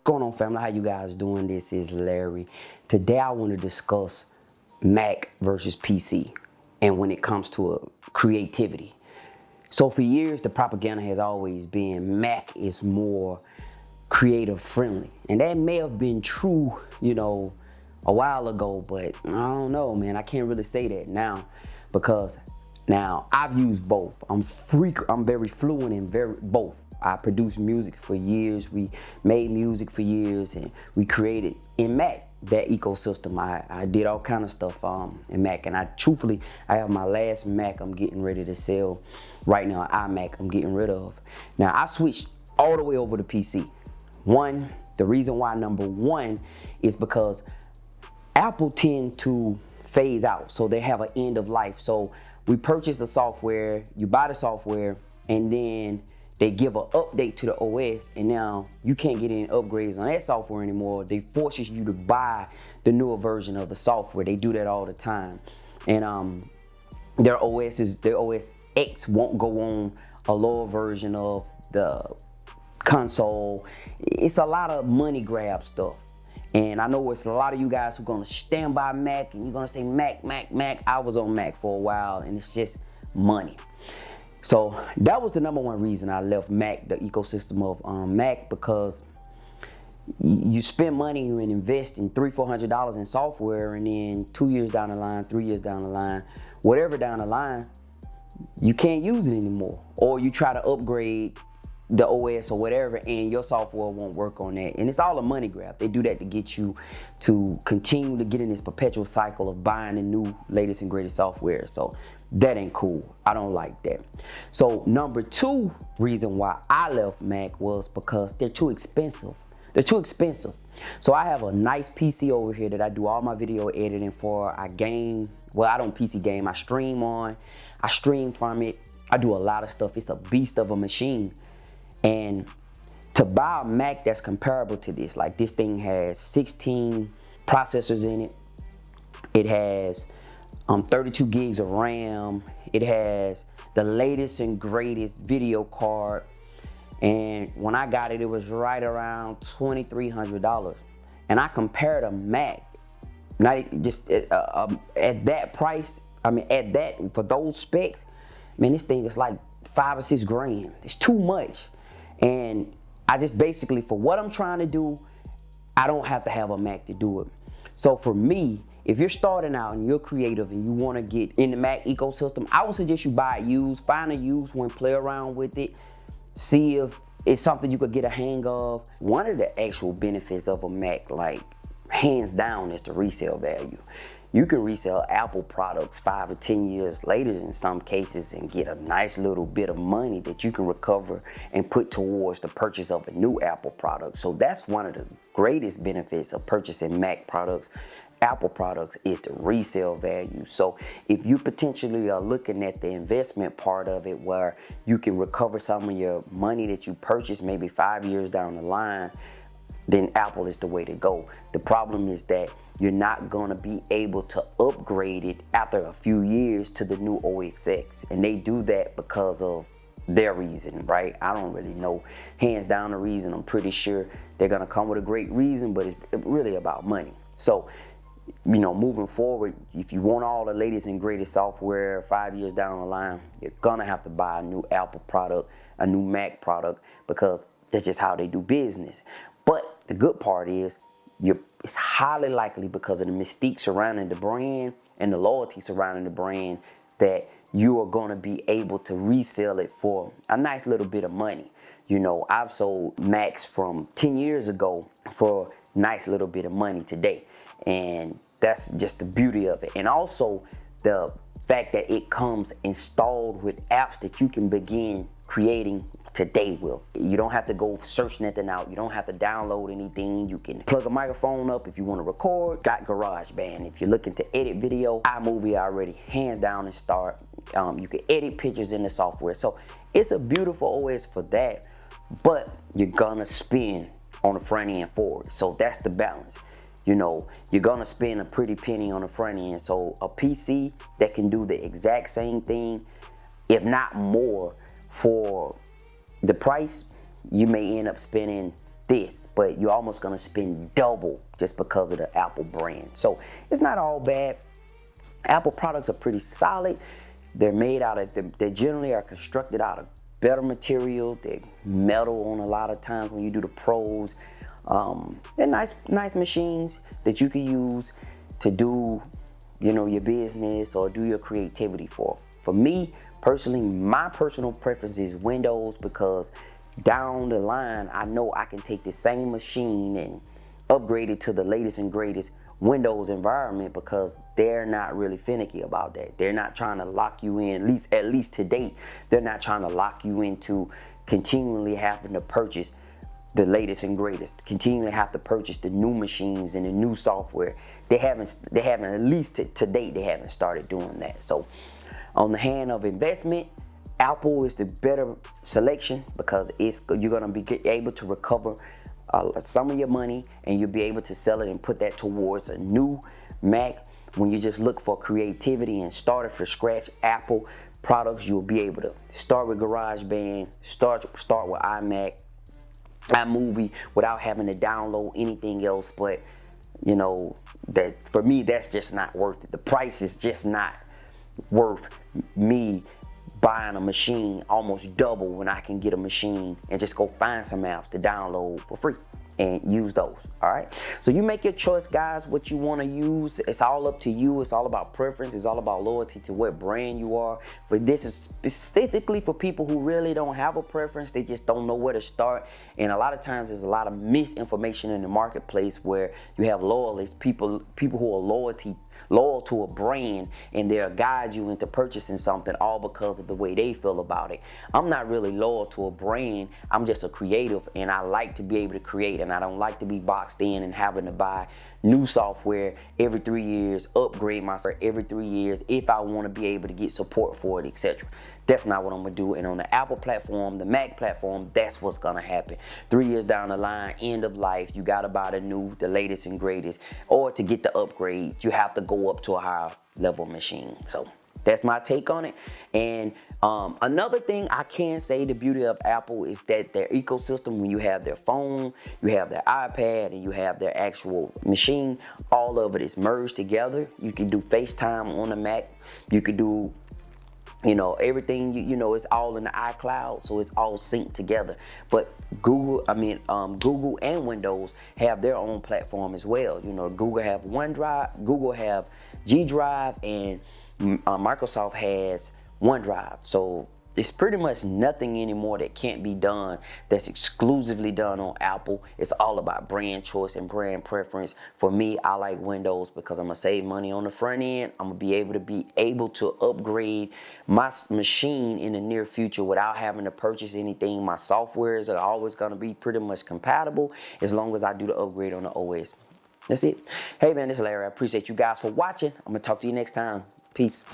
going on, family? How you guys doing? This is Larry. Today I want to discuss Mac versus PC and when it comes to creativity. So for years the propaganda has always been Mac is more creative friendly, and that may have been true, a while ago, but I don't know, man. I can't really say that now because now I've used both. I'm very fluent in both. I produced music for years. We made music for years, and we created in Mac that ecosystem. I did all kind of stuff in Mac, and I have my last Mac I'm getting ready to sell right now. iMac I'm getting rid of. Now I switched all the way over to PC. The reason why number one is because Apple tend to phase out, so they have an end of life. So we purchase the software, you buy the software, and then they give an update to the OS, and now you can't get any upgrades on that software anymore. They forces you to buy the newer version of the software. They do that all the time, and their OS X won't go on a lower version of the console. It's a lot of money grab stuff. And I know it's a lot of you guys who are gonna stand by Mac and you're gonna say Mac. I was on Mac for a while, and it's just money. So that was the number one reason I left Mac, the ecosystem of Mac, because you spend money and invest in $300-400 in software, and then 2 years down the line, 3 years down the line, whatever down the line, you can't use it anymore. Or you try to upgrade the OS or whatever, and your software won't work on that. And it's all a money grab. They do that to get you to continue to get in this perpetual cycle of buying the new latest and greatest software. So that ain't cool. I don't like that. So number two reason why I left Mac was because they're too expensive. They're too expensive. So I have a nice PC over here that I do all my video editing for. I game, well, I don't PC game, I stream on. I stream from it. I do a lot of stuff. It's a beast of a machine. And to buy a Mac that's comparable to this, like this thing has 16 processors in it. It has 32 gigs of RAM. It has the latest and greatest video card. And when I got it, it was right around $2,300. And I compared a Mac, not just at that price. I mean, for those specs, man, this thing is like $5 or $6 grand. It's too much. And I just basically, for what I'm trying to do, I don't have to have a Mac to do it. So for me, if you're starting out and you're creative and you want to get in the Mac ecosystem, I would suggest you buy it used, find a used one, play around with it, see if it's something you could get a hang of. One of the actual benefits of a Mac, like hands down, is the resale value. You can resell Apple products 5 or 10 years later in some cases and get a nice little bit of money that you can recover and put towards the purchase of a new Apple product. So that's one of the greatest benefits of purchasing Mac products, Apple products, is the resale value. So if you potentially are looking at the investment part of it, where you can recover some of your money that you purchased maybe 5 years down the line, then Apple is the way to go. The problem is that you're not gonna be able to upgrade it after a few years to the new OS X. And they do that because of their reason, right? I don't really know hands down the reason. I'm pretty sure they're gonna come with a great reason, but it's really about money. So, moving forward, if you want all the latest and greatest software 5 years down the line, you're gonna have to buy a new Apple product, a new Mac product, because that's just how they do business. But the good part is, it's highly likely, because of the mystique surrounding the brand and the loyalty surrounding the brand, that you are going to be able to resell it for a nice little bit of money. I've sold Macs from 10 years ago for a nice little bit of money today. And that's just the beauty of it. And also the fact that it comes installed with apps that you can begin creating today with. You don't have to go search nothing out. You don't have to download anything. You can plug a microphone up if you want to record. Got GarageBand. If you're looking to edit video, iMovie already hands down and start. You can edit pictures in the software. So it's a beautiful OS for that, but you're gonna spend on the front end for it. So that's the balance. You're gonna spend a pretty penny on the front end. So a PC that can do the exact same thing, if not more, for the price, you may end up spending this, but you're almost gonna spend double just because of the Apple brand. So it's not all bad. Apple products are pretty solid. They're made out of, they generally are constructed out of better material. They're metal on a lot of times when you do the pros. They're nice machines that you can use to do, you know, your business or do your creativity for. For me personally, my personal preference is Windows, because down the line, I know I can take the same machine and upgrade it to the latest and greatest Windows environment, because they're not really finicky about that. They're not trying to lock you in, at least to date, they're not trying to lock you into continually having to purchase the latest and greatest, continually have to purchase the new machines and the new software. They haven't at least to date, they haven't started doing that. So on the hand of investment, Apple is the better selection, because you're gonna be able to recover some of your money, and you'll be able to sell it and put that towards a new Mac. When you just look for creativity and start it from scratch, Apple products, you'll be able to start with GarageBand, start with iMovie without having to download anything else. But you know, that for me, that's just not worth it. The price is just not worth me buying a machine almost double when I can get a machine and just go find some apps to download for free and use those. All right, so you make your choice, guys, what you want to use. It's all up to you. It's all about preference. It's all about loyalty to what brand you are. For this is specifically for people who really don't have a preference. They just don't know where to start. And a lot of times there's a lot of misinformation in the marketplace where you have loyalists, people who are loyal to a brand, and they'll guide you into purchasing something all because of the way they feel about it. I'm not really loyal to a brand. I'm just a creative, and I like to be able to create, and I don't like to be boxed in and having to buy new software every 3 years, upgrade my software every 3 years if I want to be able to get support for it, etc. That's not what I'm gonna do. And on the Apple platform, the Mac platform, that's what's gonna happen. 3 years down the line, end of life, you gotta buy the latest and greatest, or to get the upgrade, you have to go up to a higher level machine. So that's my take on it. And another thing I can say, the beauty of Apple is that their ecosystem, when you have their phone, you have their iPad, and you have their actual machine, all of it is merged together. You can do FaceTime on the Mac. You could do, you know, everything, you know, it's all in the iCloud, so it's all synced together. But Google and Windows have their own platform as well. You know, Google have OneDrive, Google have G Drive, and Microsoft has OneDrive. So there's pretty much nothing anymore that can't be done that's exclusively done on Apple. It's all about brand choice and brand preference. For me, I like Windows because I'm gonna save money on the front end. I'm gonna be able to upgrade my machine in the near future without having to purchase anything. My softwares are always gonna be pretty much compatible as long as I do the upgrade on the OS. That's it. Hey man, this is Larry. I appreciate you guys for watching. I'm gonna talk to you next time. Peace.